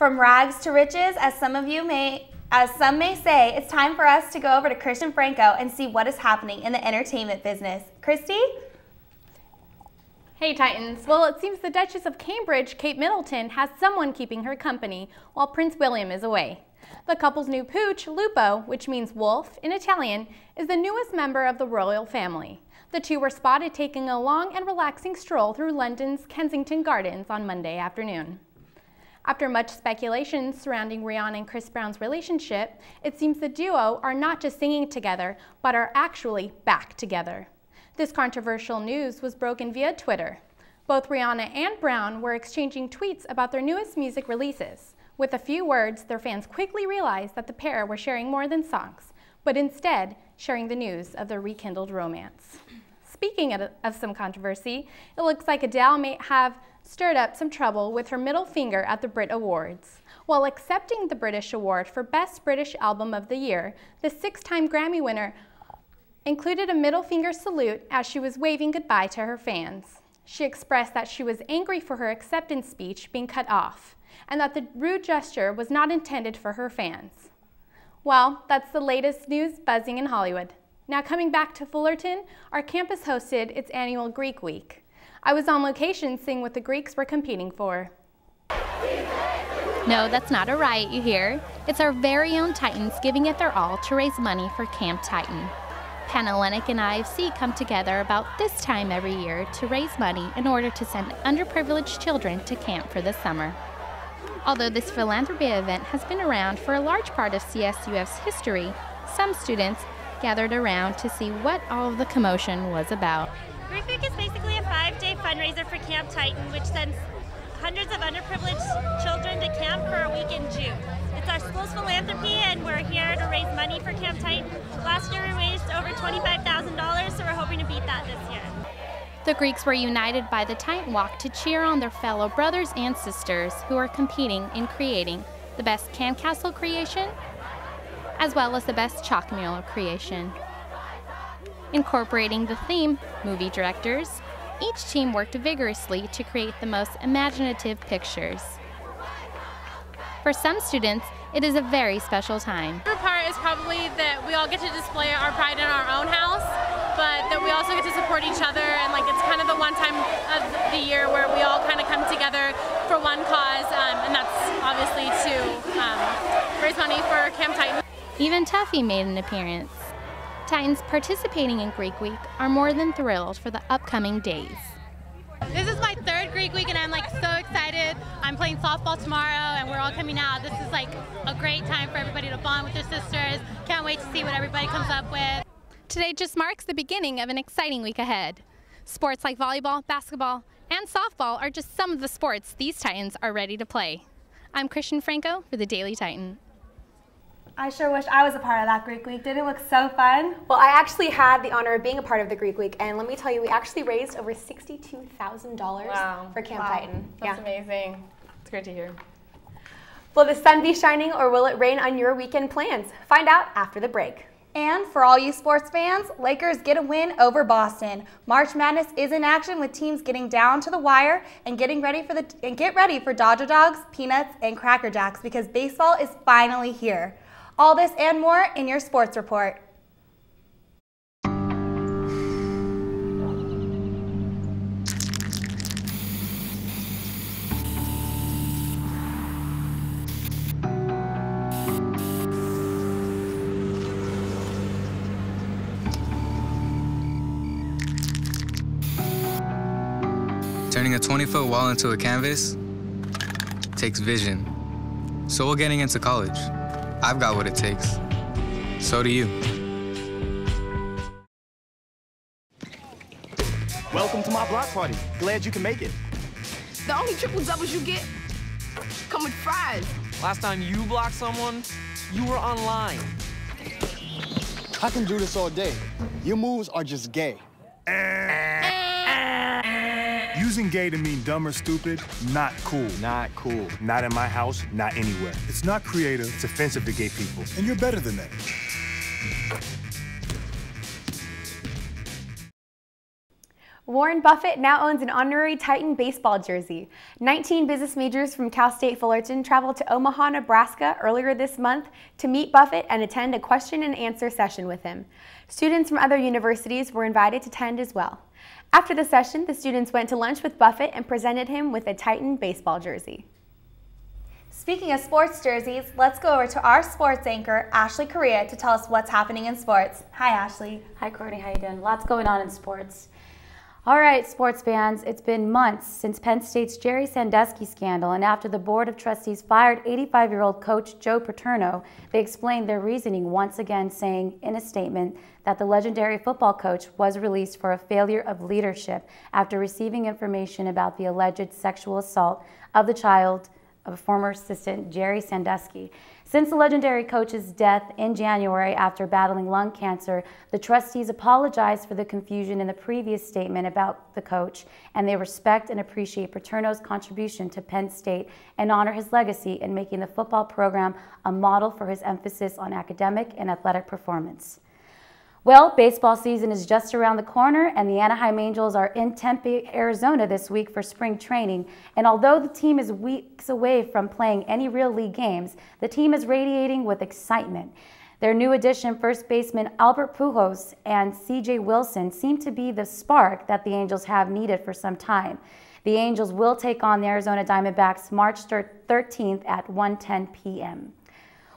From rags to riches, as some may say, it's time for us to go over to Christian Franco and see what is happening in the entertainment business. Christy? Hey Titans, well it seems the Duchess of Cambridge, Kate Middleton, has someone keeping her company while Prince William is away. The couple's new pooch, Lupo, which means wolf in Italian, is the newest member of the royal family. The two were spotted taking a long and relaxing stroll through London's Kensington Gardens on Monday afternoon. After much speculation surrounding Rihanna and Chris Brown's relationship, it seems the duo are not just singing together, but are actually back together. This controversial news was broken via Twitter. Both Rihanna and Brown were exchanging tweets about their newest music releases. With a few words, their fans quickly realized that the pair were sharing more than songs, but instead sharing the news of their rekindled romance. Speaking of some controversy, it looks like Adele may have stirred up some trouble with her middle finger at the Brit Awards. While accepting the British Award for Best British Album of the Year, the six-time Grammy winner included a middle finger salute as she was waving goodbye to her fans. She expressed that she was angry for her acceptance speech being cut off, and that the rude gesture was not intended for her fans. Well, that's the latest news buzzing in Hollywood. Now coming back to Fullerton, our campus hosted its annual Greek Week. I was on location seeing what the Greeks were competing for. No, that's not a riot you hear. It's our very own Titans giving it their all to raise money for Camp Titan. Panhellenic and IFC come together about this time every year to raise money in order to send underprivileged children to camp for the summer. Although this philanthropy event has been around for a large part of CSUF's history, some students gathered around to see what all of the commotion was about. Greek Week is basically a 5-day fundraiser for Camp Titan, which sends hundreds of underprivileged children to camp for a week in June. It's our school's philanthropy, and we're here to raise money for Camp Titan. Last year we raised over $25,000, so we're hoping to beat that this year. The Greeks were united by the Titan Walk to cheer on their fellow brothers and sisters who are competing in creating the best Camp Castle creation, as well as the best chalk mural creation. Incorporating the theme, movie directors, each team worked vigorously to create the most imaginative pictures. For some students, it is a very special time. My favorite part is probably that we all get to display our pride in our own house, but that we also get to support each other, and like it's kind of the one time of the year where we all kind of come together for one cause, and that's obviously to raise money for Camp Titan. Even Tuffy made an appearance. Titans participating in Greek Week are more than thrilled for the upcoming days. This is my third Greek Week and I'm like so excited. I'm playing softball tomorrow and we're all coming out. This is like a great time for everybody to bond with their sisters. Can't wait to see what everybody comes up with. Today just marks the beginning of an exciting week ahead. Sports like volleyball, basketball, and softball are just some of the sports these Titans are ready to play. I'm Christian Franco for the Daily Titan. I sure wish I was a part of that Greek Week. Didn't it look so fun? Well, I actually had the honor of being a part of the Greek Week, and let me tell you, we actually raised over $62,000 for Camp Titan. That's amazing. It's great to hear. Will the sun be shining or will it rain on your weekend plans? Find out after the break. And for all you sports fans, Lakers get a win over Boston. March Madness is in action with teams getting down to the wire and get ready for Dodger Dogs, Peanuts, and Cracker Jacks because baseball is finally here. All this and more in your sports report. Turning a 20-foot wall into a canvas takes vision. So will getting into college. I've got what it takes. So do you. Welcome to my block party. Glad you can make it. The only triple doubles you get come with fries. Last time you blocked someone, you were online. I can do this all day. Your moves are just gay. Using gay to mean dumb or stupid, not cool. Not cool. Not in my house, not anywhere. It's not creative, it's offensive to gay people. And you're better than that. Warren Buffett now owns an honorary Titan baseball jersey. 19 business majors from Cal State Fullerton traveled to Omaha, Nebraska earlier this month to meet Buffett and attend a question and answer session with him. Students from other universities were invited to attend as well. After the session, the students went to lunch with Buffett and presented him with a Titan baseball jersey. Speaking of sports jerseys, let's go over to our sports anchor, Ashley Correa, to tell us what's happening in sports. Hi, Ashley. Hi, Courtney. How you doing? Lots going on in sports. All right, sports fans, it's been months since Penn State's Jerry Sandusky scandal, and after the Board of Trustees fired 85-year-old coach Joe Paterno, they explained their reasoning once again, saying in a statement that the legendary football coach was released for a failure of leadership after receiving information about the alleged sexual assault of the child of former assistant Jerry Sandusky. Since the legendary coach's death in January after battling lung cancer, the trustees apologized for the confusion in the previous statement about the coach, and they respect and appreciate Paterno's contribution to Penn State and honor his legacy in making the football program a model for his emphasis on academic and athletic performance. Well, baseball season is just around the corner, and the Anaheim Angels are in Tempe, Arizona this week for spring training. And although the team is weeks away from playing any real league games, the team is radiating with excitement. Their new addition, first baseman Albert Pujols and C.J. Wilson, seem to be the spark that the Angels have needed for some time. The Angels will take on the Arizona Diamondbacks March 13th at 1:10 p.m.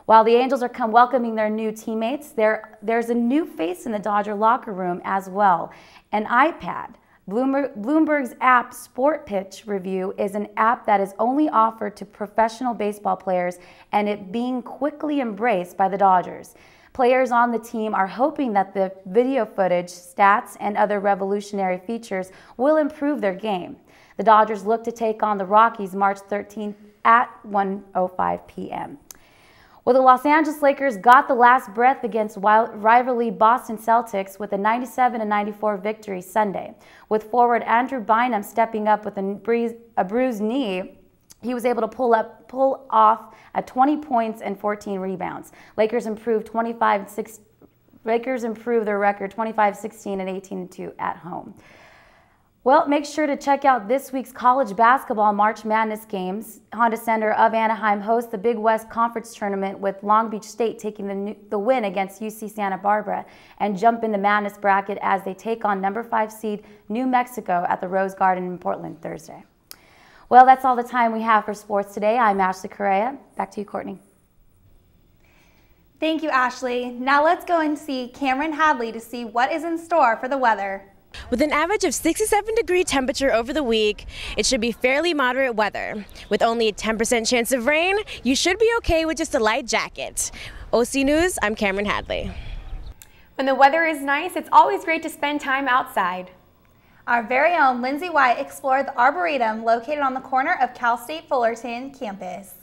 While the Angels are welcoming their new teammates, there's a new face in the Dodger locker room as well, an iPad. Bloomberg's app Sport Pitch Review is an app that is only offered to professional baseball players, and it being quickly embraced by the Dodgers. Players on the team are hoping that the video footage, stats, and other revolutionary features will improve their game. The Dodgers look to take on the Rockies March 13th at 1:05 p.m. Well, the Los Angeles Lakers got the last breath against rivalry Boston Celtics with a 97-94 victory Sunday. With forward Andrew Bynum stepping up with a bruised knee, he was able to pull off 20 points and 14 rebounds. Lakers improved their record 25-16 and 18-2 at home. Well, make sure to check out this week's college basketball March Madness games. Honda Center of Anaheim hosts the Big West Conference Tournament with Long Beach State taking the win against UC Santa Barbara and jump in the Madness bracket as they take on number 5 seed New Mexico at the Rose Garden in Portland Thursday. Well, that's all the time we have for sports today. I'm Ashley Correa. Back to you, Courtney. Thank you, Ashley. Now let's go and see Cameron Hadley to see what is in store for the weather. With an average of 67-degree temperature over the week, it should be fairly moderate weather. With only a 10% chance of rain, you should be okay with just a light jacket. OC News, I'm Cameron Hadley. When the weather is nice, it's always great to spend time outside. Our very own Lindsay White explored the Arboretum located on the corner of Cal State Fullerton campus.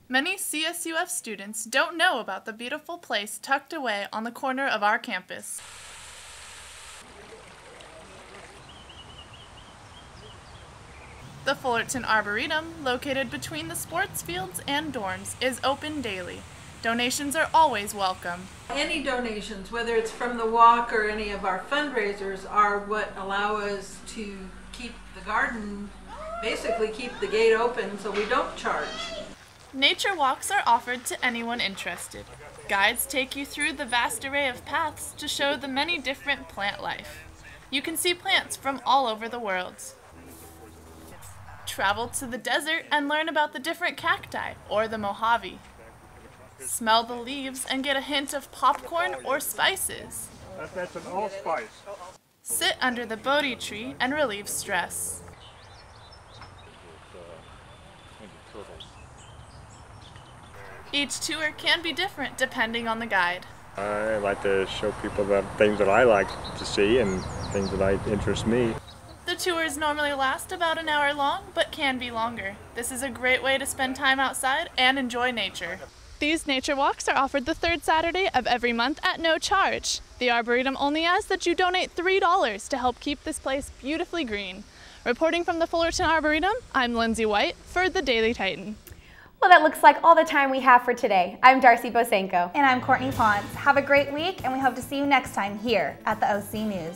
Many CSUF students don't know about the beautiful place tucked away on the corner of our campus. The Fullerton Arboretum, located between the sports fields and dorms, is open daily. Donations are always welcome. Any donations, whether it's from the walk or any of our fundraisers, are what allow us to keep the garden, basically keep the gate open so we don't charge. Nature walks are offered to anyone interested. Guides take you through the vast array of paths to show the many different plant life. You can see plants from all over the world. Travel to the desert and learn about the different cacti or the Mojave. Smell the leaves and get a hint of popcorn or spices. That's an allspice. Sit under the Bodhi tree and relieve stress. Each tour can be different depending on the guide. I like to show people the things that I like to see and things that interest me. The tours normally last about an hour long, but can be longer. This is a great way to spend time outside and enjoy nature. These nature walks are offered the third Saturday of every month at no charge. The Arboretum only asks that you donate $3 to help keep this place beautifully green. Reporting from the Fullerton Arboretum, I'm Lindsay White for the Daily Titan. Well, that looks like all the time we have for today. I'm Darcy Bosenko. And I'm Courtney Pons. Have a great week, and we hope to see you next time here at the OC News.